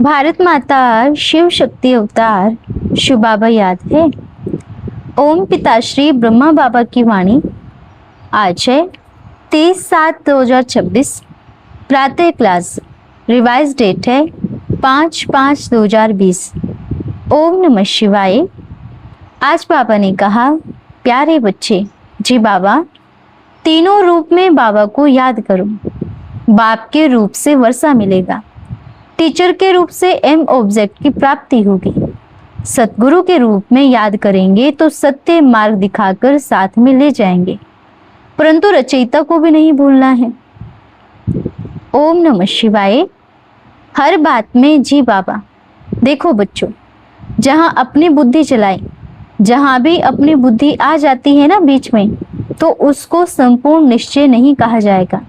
भारत माता शिव शक्ति अवतार शिव बाबा याद है। ओम पिताश्री ब्रह्मा बाबा की वाणी। आज है 30/7/2026। प्रातः क्लास। रिवाइज डेट है 5/5/2020। ओम नमः शिवाय। आज बाबा ने कहा, प्यारे बच्चे, जी बाबा, तीनों रूप में बाबा को याद करो। बाप के रूप से वर्षा मिलेगा, टीचर के रूप से एम ऑब्जेक्ट की प्राप्ति होगी, सतगुरु के रूप में याद करेंगे तो सत्य मार्ग दिखाकर साथ में ले जाएंगे, परंतु रचयिता को भी नहीं भूलना है। ओम नमः शिवाय। हर बात में जी बाबा। देखो बच्चों, जहां अपनी बुद्धि चलाई, जहां भी अपनी बुद्धि आ जाती है ना बीच में, तो उसको संपूर्ण निश्चय नहीं कहा जाएगा।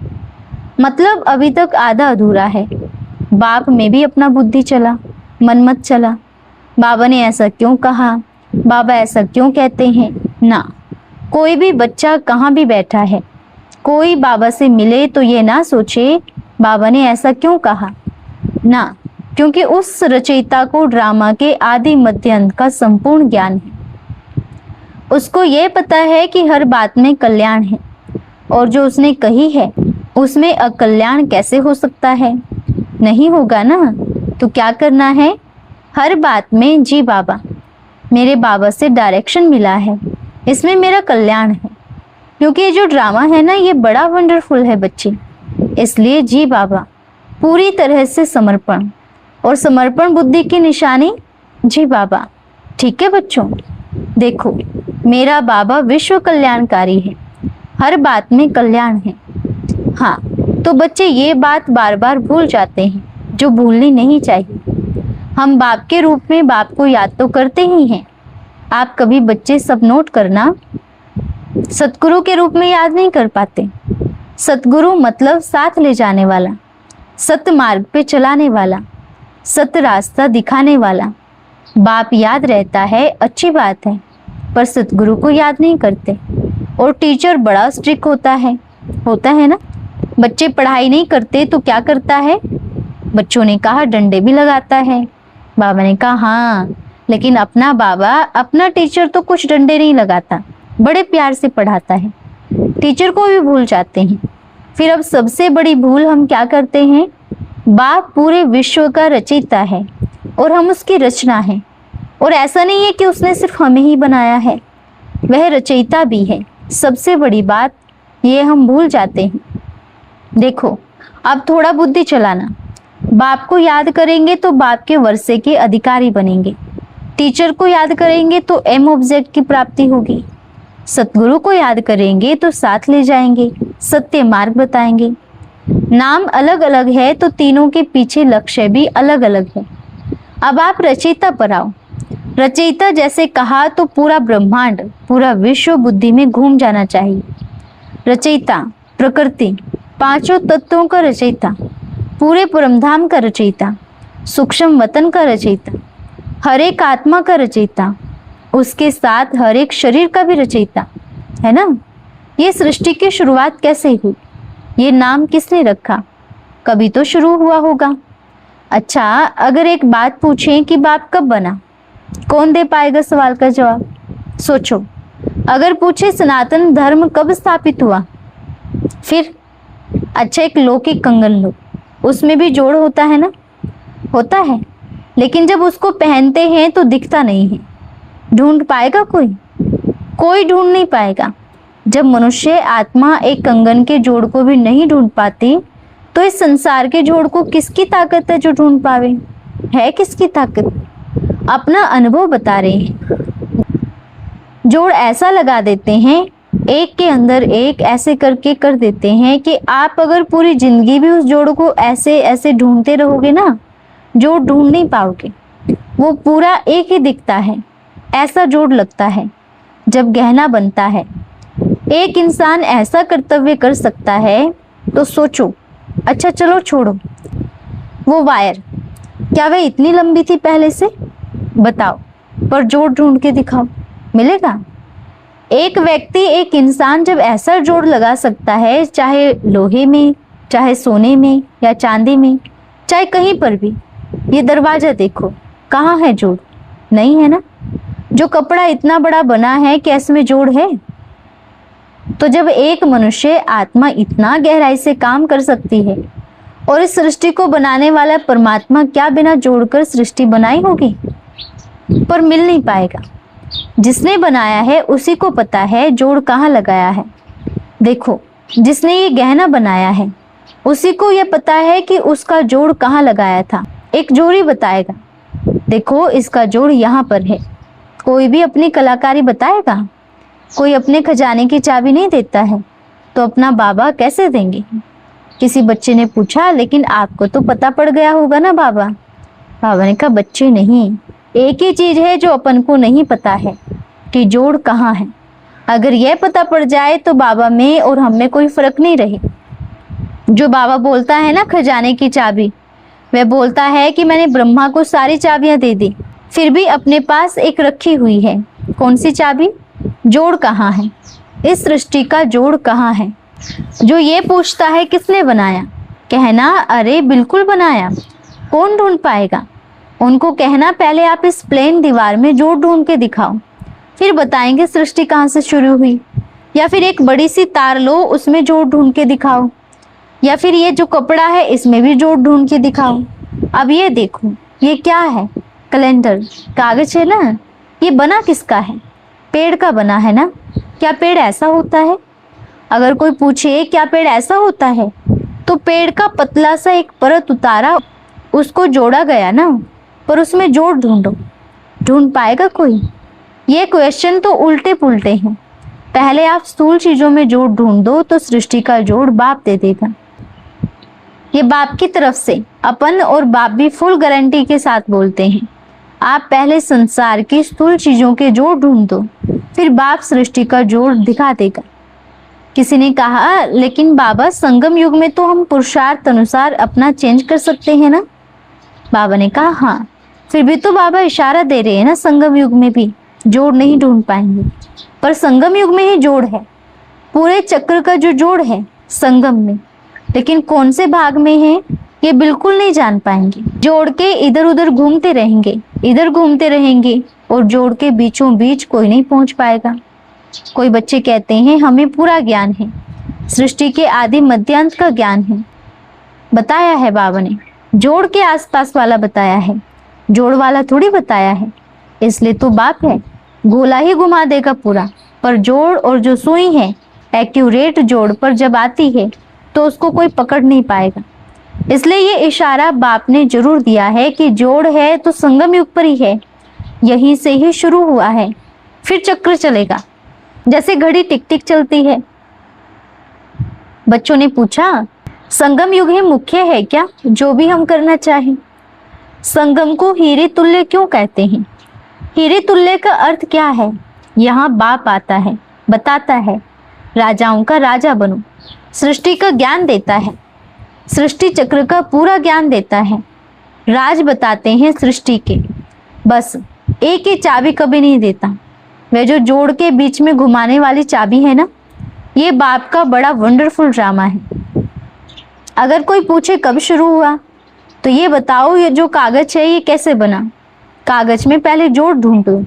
मतलब अभी तक आधा अधूरा है। बाप में भी अपना बुद्धि चला, मन मत चला। बाबा ने ऐसा क्यों कहा, बाबा ऐसा क्यों कहते हैं ना। कोई भी बच्चा कहाँ भी बैठा है, कोई बाबा से मिले तो ये ना सोचे बाबा ने ऐसा क्यों कहा ना, क्योंकि उस रचयिता को ड्रामा के आदि मध्य अंत का संपूर्ण ज्ञान है। उसको ये पता है कि हर बात में कल्याण है, और जो उसने कही है उसमें अकल्याण कैसे हो सकता है। नहीं होगा ना, तो क्या करना है। हर बात में जी बाबा, मेरे बाबा से डायरेक्शन मिला है, इसमें मेरा कल्याण है। क्योंकि ये जो ड्रामा है ना, ये बड़ा वंडरफुल है बच्चे, इसलिए जी बाबा पूरी तरह से समर्पण, और समर्पण बुद्धि की निशानी जी बाबा। ठीक है बच्चों, देखो मेरा बाबा विश्व कल्याणकारी है, हर बात में कल्याण है। हाँ, तो बच्चे ये बात बार बार भूल जाते हैं, जो भूलनी नहीं चाहिए। हम बाप के रूप में बाप को याद तो करते ही हैं। आप कभी बच्चे सब नोट करना, सतगुरु के रूप में याद नहीं कर पाते। सतगुरु मतलब साथ ले जाने वाला, सत्य मार्ग पे चलाने वाला, सत्य रास्ता दिखाने वाला। बाप याद रहता है, अच्छी बात है, पर सतगुरु को याद नहीं करते। और टीचर बड़ा स्ट्रिक्ट होता है ना। बच्चे पढ़ाई नहीं करते तो क्या करता है, बच्चों ने कहा डंडे भी लगाता है। बाबा ने कहा हाँ, लेकिन अपना बाबा, अपना टीचर तो कुछ डंडे नहीं लगाता, बड़े प्यार से पढ़ाता है। टीचर को भी भूल जाते हैं। फिर अब सबसे बड़ी भूल हम क्या करते हैं, बाप पूरे विश्व का रचयिता है और हम उसकी रचना है। और ऐसा नहीं है कि उसने सिर्फ हमें ही बनाया है, वह रचयिता भी है। सबसे बड़ी बात ये हम भूल जाते हैं। देखो, अब थोड़ा बुद्धि चलाना। बाप को याद करेंगे तो बाप के वर्षे के अधिकारी बनेंगे। टीचर को याद करेंगे तो एम ऑब्जेक्ट की प्राप्ति होगी। सतगुरु को याद करेंगे तो साथ ले जाएंगे, सत्य मार्ग बताएंगे। नाम अलग अलग है तो तीनों के पीछे लक्ष्य भी अलग अलग है। अब आप रचयिता पर आओ। रचयिता जैसे कहा तो पूरा ब्रह्मांड, पूरा विश्व बुद्धि में घूम जाना चाहिए। रचयिता प्रकृति, पांचों तत्वों का रचयिता, पूरे परमधाम का रचयिता, सूक्ष्म वतन का रचयिता, हर एक आत्मा का रचयिता, उसके साथ हर एक शरीर का भी रचयिता है ना। ये सृष्टि की शुरुआत कैसे हुई, ये नाम किसने रखा, कभी तो शुरू हुआ होगा। अच्छा, अगर एक बात पूछें कि बाप कब बना, कौन दे पाएगा सवाल का जवाब। सोचो, अगर पूछे सनातन धर्म कब स्थापित हुआ, फिर अच्छा एक लौकिक कंगन लो, उसमें भी जोड़ होता है ना, होता है, लेकिन जब उसको पहनते हैं तो दिखता नहीं है। ढूंढ पाएगा कोई ढूंढ नहीं पाएगा। जब मनुष्य आत्मा एक कंगन के जोड़ को भी नहीं ढूंढ पाती, तो इस संसार के जोड़ को किसकी ताकत है जो ढूंढ पावे, है किसकी ताकत। अपना अनुभव बता रहे हैं। जोड़ ऐसा लगा देते हैं, एक के अंदर एक ऐसे करके कर देते हैं कि आप अगर पूरी जिंदगी भी उस जोड़ को ऐसे ऐसे ढूंढते रहोगे ना, जोड़ ढूंढ नहीं पाओगे। वो पूरा एक ही दिखता है, ऐसा जोड़ लगता है जब गहना बनता है। एक इंसान ऐसा कर्तव्य कर सकता है तो सोचो। अच्छा चलो छोड़ो, वो वायर, क्या वह इतनी लंबी थी पहले से, बताओ, पर जोड़ ढूंढ के दिखाओ, मिलेगा। एक व्यक्ति, एक इंसान जब ऐसा जोड़ लगा सकता है, चाहे लोहे में, चाहे सोने में या चांदी में, चाहे कहीं पर भी, ये दरवाजा देखो, कहाँ है जोड़? नहीं है ना। जो कपड़ा इतना बड़ा बना है, क्या इसमें जोड़ है? तो जब एक मनुष्य आत्मा इतना गहराई से काम कर सकती है और इस सृष्टि को बनाने वाला परमात्मा क्या बिना जोड़कर सृष्टि बनाई होगी? पर मिल नहीं पाएगा। जिसने बनाया है उसी को पता है जोड़ कहाँ लगाया है। देखो, जिसने ये गहना बनाया है उसी को यह पता है कि उसका जोड़ कहाँ लगाया था। एक जोड़ी बताएगा, देखो इसका जोड़ यहाँ पर है। कोई भी अपनी कलाकारी बताएगा? कोई अपने खजाने की चाबी नहीं देता है, तो अपना बाबा कैसे देंगे? किसी बच्चे ने पूछा, लेकिन आपको तो पता पड़ गया होगा ना बाबा? बाबा ने कहा, बच्चे नहीं, एक ही चीज है जो अपन को नहीं पता है कि जोड़ कहाँ है। अगर यह पता पड़ जाए तो बाबा में और हम में कोई फर्क नहीं रहे। जो बाबा बोलता है ना खजाने की चाबी, वह बोलता है कि मैंने ब्रह्मा को सारी चाबियां दे दी, फिर भी अपने पास एक रखी हुई है। कौन सी चाबी? जोड़ कहाँ है? इस सृष्टि का जोड़ कहाँ है? जो ये पूछता है किसने बनाया, कहना अरे बिल्कुल बनाया। कौन ढूंढ पाएगा? उनको कहना पहले आप इस प्लेन दीवार में जोड़ ढूंढ के दिखाओ, फिर बताएंगे सृष्टि कहाँ से शुरू हुई। या फिर एक बड़ी सी तार लो, उसमें जोड़ ढूंढ के दिखाओ। या फिर ये जो कपड़ा है इसमें भी जोड़ ढूंढ के दिखाओ। अब ये देखो, ये क्या है? कैलेंडर, कागज है ना। ये बना किसका है? पेड़ का बना है ना। क्या पेड़ ऐसा होता है? अगर कोई पूछे क्या पेड़ ऐसा होता है, तो पेड़ का पतला सा एक परत उतारा, उसको जोड़ा गया ना, पर उसमें जोड़ ढूंढो, ढूंढ पाएगा कोई? ये क्वेश्चन तो उल्टे पुल्टे हैं। पहले आप स्थूल चीजों में जोड़ ढूंढ दो तो सृष्टि का जोड़ बाप दे देगा। ये बाप की तरफ से अपन और बाप भी फुल गारंटी के साथ बोलते हैं। आप पहले संसार की स्थूल चीजों के जोड़ ढूंढ दो, फिर बाप सृष्टि का जोड़ दिखा देगा। किसी ने कहा, लेकिन बाबा संगम युग में तो हम पुरुषार्थ अनुसार अपना चेंज कर सकते हैं ना। बाबा ने कहा, हाँ, फिर भी तो बाबा इशारा दे रहे हैं ना, संगम युग में भी जोड़ नहीं ढूंढ पाएंगे। पर संगम युग में ही जोड़ है। पूरे चक्र का जो जोड़ है संगम में, लेकिन कौन से भाग में है ये बिल्कुल नहीं जान पाएंगे। जोड़ के इधर उधर घूमते रहेंगे, इधर घूमते रहेंगे, और जोड़ के बीचों बीच कोई नहीं पहुंच पाएगा। कोई बच्चे कहते हैं हमें पूरा ज्ञान है, सृष्टि के आदि मध्यांत का ज्ञान है। बताया है बाबा ने, जोड़ के आसपास वाला बताया है, जोड़ वाला थोड़ी बताया है। इसलिए तो बाप है, गोला ही घुमा देगा पूरा। पर जोड़ और जो सुई है, एक्यूरेट जोड़ पर जब आती है तो उसको कोई पकड़ नहीं पाएगा। इसलिए ये इशारा बाप ने जरूर दिया है कि जोड़ है तो संगम युग पर ही है, यहीं से ही शुरू हुआ है, फिर चक्र चलेगा। जैसे घड़ी टिक टिक चलती है। बच्चों ने पूछा, संगम युग ही मुख्य है क्या, जो भी हम करना चाहें? संगम को हीरे तुल्य क्यों कहते हैं? हीरे तुल्य का अर्थ क्या है? यहाँ बाप आता है, बताता है राजाओं का राजा बनो, सृष्टि का ज्ञान देता है, सृष्टि चक्र का पूरा ज्ञान देता है, राज बताते हैं सृष्टि के। बस एक ही चाबी कभी नहीं देता। वह जो जोड़ के बीच में घुमाने वाली चाबी है ना, ये बाप का बड़ा वंडरफुल ड्रामा है। अगर कोई पूछे कब शुरू हुआ, तो ये बताओ ये जो कागज है ये कैसे बना। कागज में पहले जोड़ ढूंढो,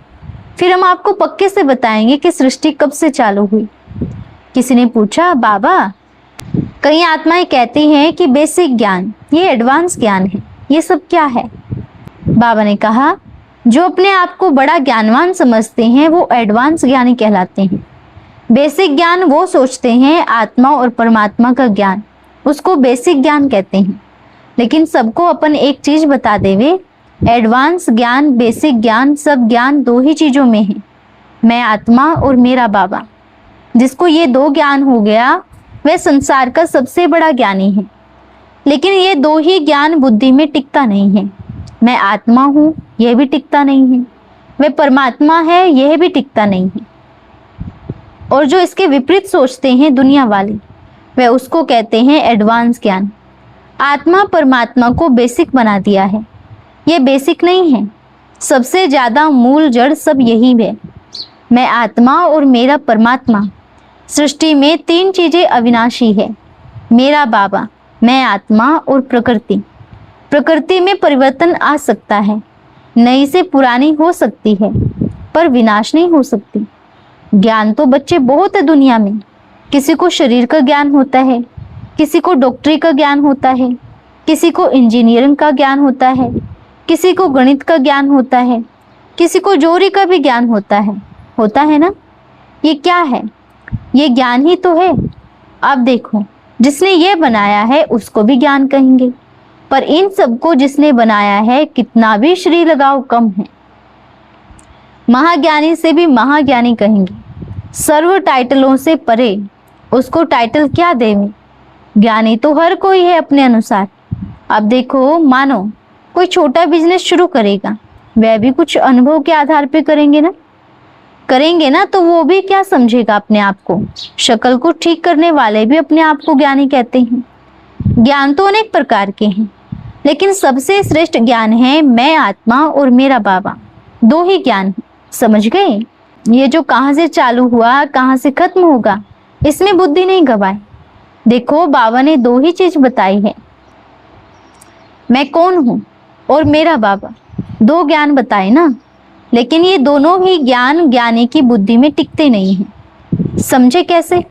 फिर हम आपको पक्के से बताएंगे कि सृष्टि कब से चालू हुई। किसी ने पूछा, बाबा कई आत्माएं कहती हैं कि बेसिक ज्ञान, ये एडवांस ज्ञान है, ये सब क्या है? बाबा ने कहा, जो अपने आप को बड़ा ज्ञानवान समझते हैं वो एडवांस ज्ञानी कहलाते हैं। बेसिक ज्ञान वो सोचते हैं आत्मा और परमात्मा का ज्ञान, उसको बेसिक ज्ञान कहते हैं। लेकिन सबको अपन एक चीज बता देवे, एडवांस ज्ञान, बेसिक ज्ञान, सब ज्ञान दो ही चीजों में है, मैं आत्मा और मेरा बाबा। जिसको ये दो ज्ञान हो गया वह संसार का सबसे बड़ा ज्ञानी है। लेकिन ये दो ही ज्ञान बुद्धि में टिकता नहीं है। मैं आत्मा हूँ यह भी टिकता नहीं है, वह परमात्मा है यह भी टिकता नहीं है। और जो इसके विपरीत सोचते हैं दुनिया वाले, वह उसको कहते हैं एडवांस ज्ञान। आत्मा परमात्मा को बेसिक बना दिया है, ये बेसिक नहीं है। सबसे ज्यादा मूल जड़ सब यही है, मैं आत्मा और मेरा परमात्मा। सृष्टि में तीन चीजें अविनाशी है, मेरा बाबा, मैं आत्मा और प्रकृति। प्रकृति में परिवर्तन आ सकता है, नई से पुरानी हो सकती है, पर विनाश नहीं हो सकती। ज्ञान तो बच्चे बहुत है दुनिया में। किसी को शरीर का ज्ञान होता है, किसी को डॉक्टरी का ज्ञान होता है, किसी को इंजीनियरिंग का ज्ञान होता है, किसी को गणित का ज्ञान होता है, किसी को जोरी का भी ज्ञान होता है ना। ये क्या है? ये ज्ञान ही तो है। अब देखो, जिसने ये बनाया है उसको भी ज्ञान कहेंगे, पर इन सबको जिसने बनाया है कितना भी श्री लगाओ कम है। महाज्ञानी से भी महाज्ञानी कहेंगे, सर्व टाइटलों से परे, उसको टाइटल क्या देवे। ज्ञानी तो हर कोई है अपने अनुसार। अब देखो, मानो कोई छोटा बिजनेस शुरू करेगा, वह भी कुछ अनुभव के आधार पे करेंगे ना, तो वो भी क्या समझेगा अपने आप को। शक्ल को ठीक करने वाले भी अपने आप को ज्ञानी कहते हैं। ज्ञान तो अनेक प्रकार के हैं, लेकिन सबसे श्रेष्ठ ज्ञान है मैं आत्मा और मेरा बाबा। दो ही ज्ञान है, समझ गए। ये जो कहाँ से चालू हुआ कहाँ से खत्म होगा, इसमें बुद्धि नहीं गवाए। देखो, बाबा ने दो ही चीज बताई है, मैं कौन हूं और मेरा बाबा। दो ज्ञान बताए ना, लेकिन ये दोनों ही ज्ञान ज्ञानी की बुद्धि में टिकते नहीं हैं। समझे कैसे?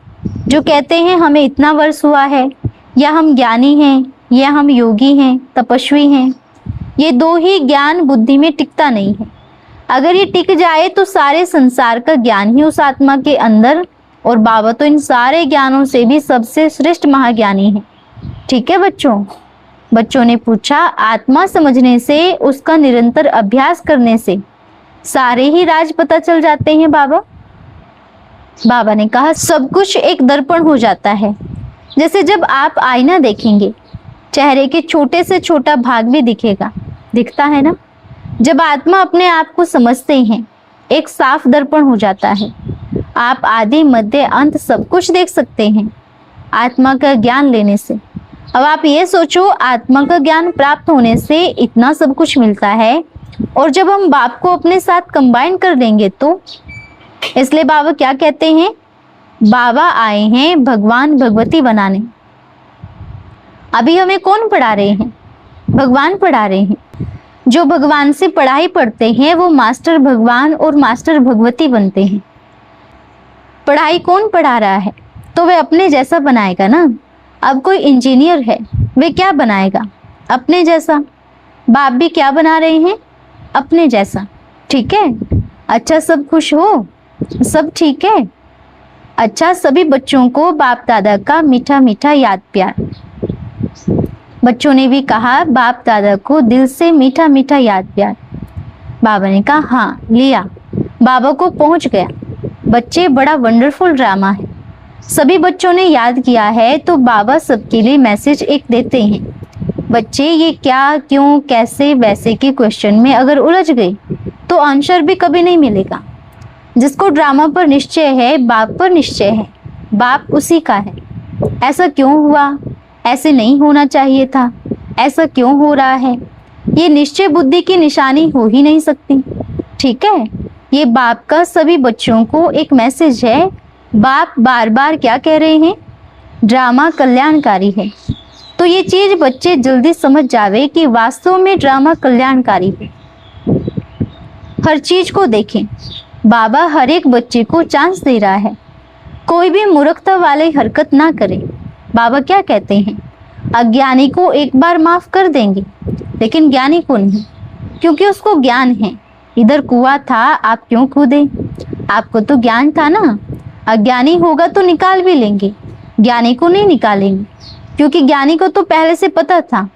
जो कहते हैं हमें इतना वर्ष हुआ है, या हम ज्ञानी हैं, या हम योगी हैं, तपस्वी हैं, ये दो ही ज्ञान बुद्धि में टिकता नहीं है। अगर ये टिक जाए तो सारे संसार का ज्ञान ही उस आत्मा के अंदर, और बाबा तो इन सारे ज्ञानों से भी सबसे श्रेष्ठ महाज्ञानी है। ठीक है बच्चों ने पूछा, आत्मा समझने से, उसका निरंतर अभ्यास करने से सारे ही राज पता चल जाते हैं बाबा ने कहा, सब कुछ एक दर्पण हो जाता है। जैसे जब आप आईना देखेंगे, चेहरे के छोटे से छोटा भाग भी दिखता है ना। जब आत्मा अपने आप को समझते हैं, एक साफ दर्पण हो जाता है। आप आदि मध्य अंत सब कुछ देख सकते हैं आत्मा का ज्ञान लेने से। अब आप ये सोचो, आत्मा का ज्ञान प्राप्त होने से इतना सब कुछ मिलता है, और जब हम बाप को अपने साथ कंबाइन कर लेंगे तो, इसलिए बाबा क्या कहते हैं, बाबा आए हैं भगवान भगवती बनाने। अभी हमें कौन पढ़ा रहे हैं? भगवान पढ़ा रहे हैं। जो भगवान से पढ़ाई पढ़ते हैं वो मास्टर भगवान और मास्टर भगवती बनते हैं। पढ़ाई कौन पढ़ा रहा है? तो वह अपने जैसा बनाएगा ना। अब कोई इंजीनियर है, वे क्या बनाएगा? अपने जैसा। बाप भी क्या बना रहे हैं? अपने जैसा। ठीक है? अच्छा, सब खुश हो? सब ठीक है? अच्छा, सभी बच्चों को बाप दादा का मीठा मीठा याद प्यार। बच्चों ने भी कहा, बाप दादा को दिल से मीठा मीठा याद प्यार। बाबा ने कहा, हाँ लिया। बाबा को पहुंच गया। बच्चे, बड़ा वंडरफुल ड्रामा है। सभी बच्चों ने याद किया है, तो बाबा सबके लिए मैसेज एक देते हैं। बच्चे, ये क्या, क्यों, कैसे, वैसे के क्वेश्चन में अगर उलझ गए तो आंसर भी कभी नहीं मिलेगा। जिसको ड्रामा पर निश्चय है, बाप पर निश्चय है, बाप उसी का है। ऐसा क्यों हुआ? ऐसे नहीं होना चाहिए था। ऐसा क्यों हो रहा है? ये निश्चय बुद्धि की निशानी हो ही नहीं सकती। ठीक है? ये बाप का सभी बच्चों को एक मैसेज है। बाप बार बार क्या कह रहे हैं? ड्रामा कल्याणकारी है। तो ये चीज बच्चे जल्दी समझ जावे कि वास्तव में ड्रामा कल्याणकारी है। हर चीज को देखें, बाबा हर एक बच्चे को चांस दे रहा है। कोई भी मूर्खता वाली हरकत ना करे। बाबा क्या कहते हैं? अज्ञानी को एक बार माफ कर देंगे, लेकिन ज्ञानी को नहीं, क्योंकि उसको ज्ञान है। इधर कुआं था, आप क्यों कूदे? आपको तो ज्ञान था ना। अज्ञानी होगा तो निकाल भी लेंगे, ज्ञानी को नहीं निकालेंगे, क्योंकि ज्ञानी को तो पहले से पता था।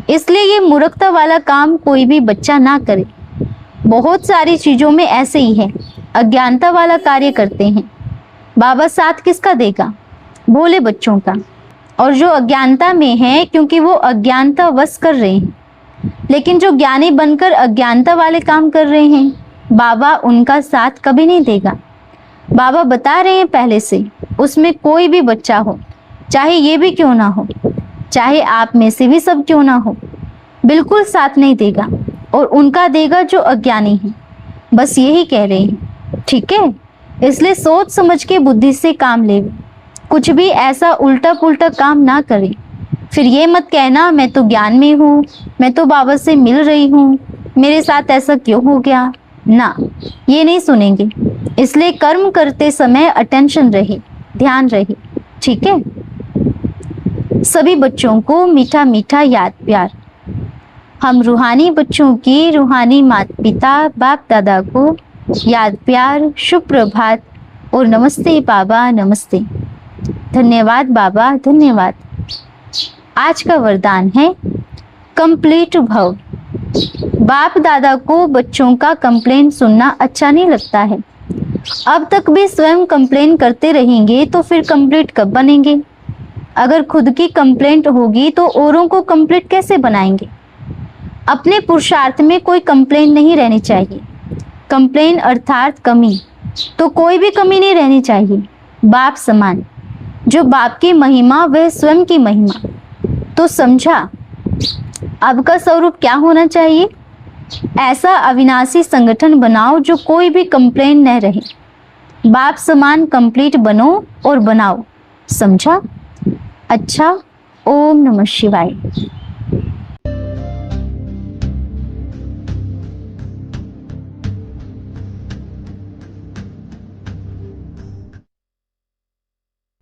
इसलिए ये मूर्खता वाला काम कोई भी बच्चा ना करे। बहुत सारी चीजों में ऐसे ही है, अज्ञानता वाला कार्य करते हैं। बाबा साथ किसका देगा? भोले बच्चों का। और जो अज्ञानता में है, क्योंकि वो अज्ञानता वश कर रहे हैं, लेकिन जो ज्ञानी बनकर अज्ञानता वाले काम कर रहे हैं, बाबा उनका साथ कभी नहीं देगा। बाबा बता रहे हैं पहले से, उसमें कोई भी बच्चा हो, चाहे ये भी क्यों ना हो, चाहे आप में से भी सब क्यों ना हो, बिल्कुल साथ नहीं देगा, और उनका देगा जो अज्ञानी है। बस यही कह रहे हैं। ठीक है? इसलिए सोच समझ के बुद्धि से काम ले, कुछ भी ऐसा उल्टा पुल्टा काम ना करें, फिर ये मत कहना मैं तो ज्ञान में हूँ, मैं तो बाबा से मिल रही हूँ, मेरे साथ ऐसा क्यों हो गया। ना, ये नहीं सुनेंगे। इसलिए कर्म करते समय अटेंशन रहे, ध्यान रहे। ठीक है। सभी बच्चों को मीठा मीठा याद प्यार। हम रूहानी बच्चों की रूहानी माता पिता बाप दादा को याद प्यार, शुभ प्रभात और नमस्ते बाबा, नमस्ते। धन्यवाद बाबा, धन्यवाद। आज का वरदान है कंप्लीट भव। बाप दादा को बच्चों का कंप्लेंट सुनना अच्छा नहीं लगता है। अब तक भी स्वयं कंप्लेन करते रहेंगे तो फिर कंप्लीट कब बनेंगे। अगर खुद की कंप्लेंट होगी तो औरों को कंप्लीट कैसे बनाएंगे। अपने पुरुषार्थ में कोई कंप्लेन नहीं रहनी चाहिए। कंप्लेन अर्थात कमी, तो कोई भी कमी नहीं रहनी चाहिए। बाप समान, जो बाप की महिमा वह स्वयं की महिमा। तो समझा अब का स्वरूप क्या होना चाहिए। ऐसा अविनाशी संगठन बनाओ जो कोई भी कंप्लेन न रहे। बाप समान कंप्लीट बनो और बनाओ। समझा। अच्छा, ओम नमः शिवाय।